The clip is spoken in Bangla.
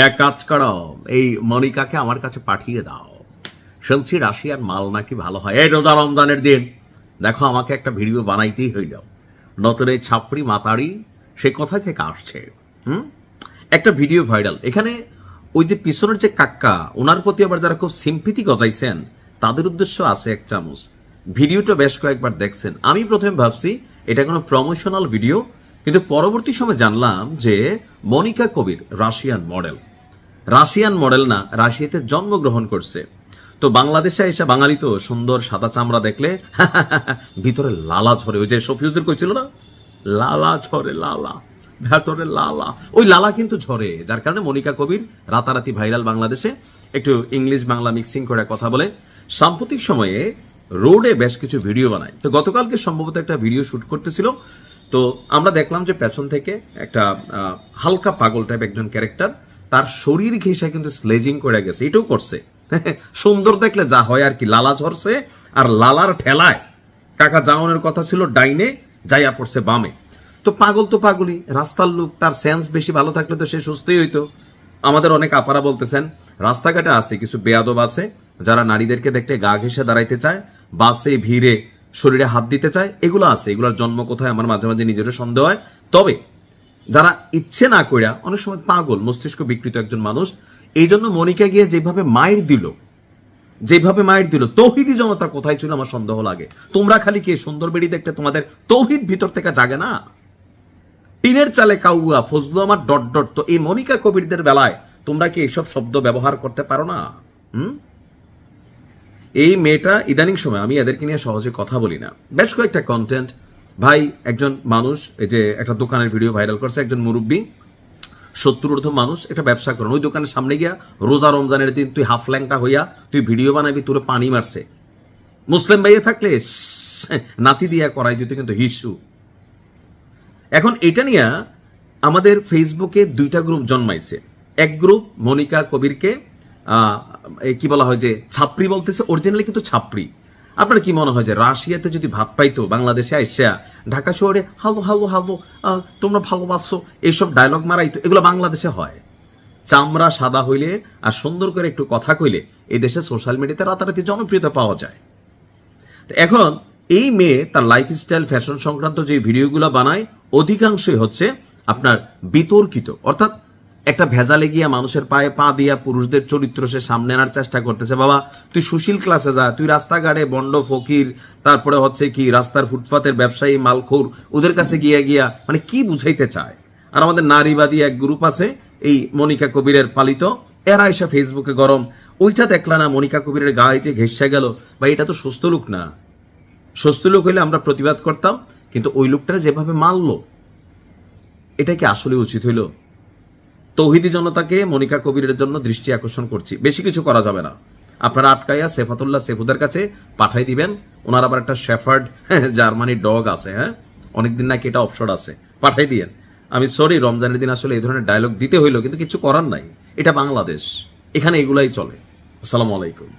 এক কাজ করো, এই মনিকাকে আমার কাছে পাঠিয়ে দাও। শুনছি রাশিয়ার মাল নাকি ভালো হয়। এই রোজা রমজানের দিন দেখো, আমাকে একটা ভিডিও বানাইতেই হইল। নতুন এই ছাপড়ি মাতারি সে কোথায় থেকে আসছে? একটা ভিডিও ভাইরাল। এখানে ওই যে পিছনের যে কাক্কা, ওনার প্রতি আবার যারা খুব সিম্পিতি গজাইছেন, তাদের উদ্দেশ্য আছে এক চামচ। ভিডিওটা বেশ কয়েকবার দেখছেন। আমি প্রথমে ভাবছি এটা কোনো প্রমোশনাল ভিডিও, কিন্তু পরবর্তী সময় জানলাম যে মনিকা কবির রাশিয়ান মডেল না, রাশিয়াতে জন্মগ্রহণ করছে। তো বাংলাদেশে এসে বাঙালি তো সুন্দর সাদা চামড়া দেখলে ভিতরে লালা ঝরে। ওই যে শফিউজের কইছিল না, লালা ঝরে, লালা ভেতরে লালা, ওই লালা কিন্তু ঝরে। যার কারণে মনিকা কবির রাতারাতি ভাইরাল বাংলাদেশে। একটু ইংলিশ বাংলা মিক্সিং করে কথা বলে। সাম্প্রতিক সময়ে রোডে বেশ কিছু ভিডিও বানায়। তো গতকালকে সম্ভবত একটা ভিডিও শুট করতেছিল। তো আমরা দেখলাম যে পেছন থেকে একটা হালকা পাগল টাইপ একজন ক্যারেক্টার, তার শরীর ঘেঁষে কিন্তু স্লেজিং করে গেছে। এটাও করছে। সুন্দর দেখলে যা হয় আর কি, লালা ঝরছে। আর লালার ঠেলায় কাকা জাওনের কথা ছিল ডাইনে, যাইয়া পড়ছে বামে। তো পাগল তো পাগলই, রাস্তার লোক, তার সেন্স বেশি ভালো থাকলে তো সে সুস্থই হইতো। আমাদের অনেক আপারা বলতেছেন রাস্তাঘাটে আছে কিছু বেয়াদব আছে যারা নারীদেরকে দেখতে গা ঘেঁষে দাঁড়াইতে চায়, বাসে ভিড়ে শরীরে হাত দিতে চায়। এগুলো আছে, এগুলোর জন্ম কোথায় আমার মাঝে মাঝে নিজেরও সন্দেহ হয়। তবে যারা ইচ্ছে না কইরা, অনেক সময় পাগল মস্তিষ্ক বিকৃত একজন মানুষ, এই জন্য মনিকা গিয়ে যেভাবে মায়ের দিল, তৌহিদি জনতা কোথায় ছিল আমার সন্দেহ লাগে। তোমরা খালি কি সুন্দর বেড়ি দেখতে তোমাদের তৌহিদ ভিতর থেকে জাগে না? টিনের চালে কাউয়া ফজলু আমার ডট ডট। তো এই মনিকা কবিরদের বেলায় তোমরা কি এইসব শব্দ ব্যবহার করতে পারো না? এই মেয়েটা ইদানিং সময়, আমি এদেরকে নিয়ে সহজে কথা বলি না, বেশ কয়েকটা কন্টেন্ট ভাই। একজন মানুষ এই যে একটা দোকানের ভিডিও ভাইরাল করছে, একজন মুরব্বী 70 মানুষ একটা ব্যবসা করেন, ওই দোকানের সামনে গিয়া রোজা রমজানের দিন তুই হাফ ল্যাংটা হইয়া তুই ভিডিও বানাবি, তোর পানি মারছে। মুসলিম ভাইয়ে থাকলে নাতি দিয়া করাই দিত কিন্তু হিসু। এখন এটা নিয়ে আমাদের ফেসবুকে দুইটা গ্রুপ জন্মাইছে। এক গ্রুপ মনিকা কবিরকে কি বলা হয় যে ছাপড়ি বলতেছে, অরিজিনালি কিন্তু ছাপড়ি। আপনার কি মনে হয় যে রাশিয়াতে যদি ভাত পাইতো, বাংলাদেশে আইসা ঢাকা শহরে হালো হালো হালো তোমরা ভালোবাসো এইসব ডায়লগ মারাইতো? এগুলো বাংলাদেশে হয়। চামড়া সাদা হইলে আর সুন্দর করে একটু কথা কইলে এই দেশে সোশ্যাল মিডিয়াতে রাতারাতি জনপ্রিয়তা পাওয়া যায়। এখন এই মেয়ে তার লাইফস্টাইল ফ্যাশন সংক্রান্ত যে ভিডিওগুলো বানায়, অধিকাংশই হচ্ছে আপনার বিতর্কিত। অর্থাৎ একটা ভেজালে গিয়া মানুষের পায়ে পা দিয়া পুরুষদের চরিত্র সে সামনে আনার চেষ্টা করতেছে। বাবা তুই সুশীল ক্লাসে যা, তুই রাস্তাঘাটে বন্ড ফকির, তারপরে হচ্ছে কি রাস্তার ফুটপাতের ব্যবসায়ী মালখোর, ওদের কাছে গিয়া মানে কি বুঝাইতে চায়? আর আমাদের নারীবাদী এক গ্রুপ আছে এই মনিকা কবিরের পালিত, এরা এসে ফেসবুকে গরম। ওইটা দেখলা না মনিকা কবিরের গায়ে যে ঘেঁষে গেল, বা এটা তো সুস্থ লোক না। সুস্থ লোক হইলে আমরা প্রতিবাদ করতাম, কিন্তু ওই লোকটা যেভাবে মারলো, এটা কি আসলে উচিত হইল? তৌহিদি জনতাকে মনিকা কবিরের জন্য দৃষ্টি আকর্ষণ করছি, বেশি কিছু করা যাবে না। আপনারা আটকাইয়া সেফাতুল্লাহ সেফুদের কাছে পাঠাই দিবেন। ওনার আবার একটা শেফার্ড জার্মানি ডগ আছে, অনেকদিন নাকি এটা অপশন আছে, পাঠাই দিয়েন। আমি সরি, রমজানের দিন আসলে এই ধরনের ডায়লগ দিতে হইলো, কিন্তু কিছু করার নাই। এটা বাংলাদেশ, এখানে এগুলাই চলে। আসসালামু আলাইকুম।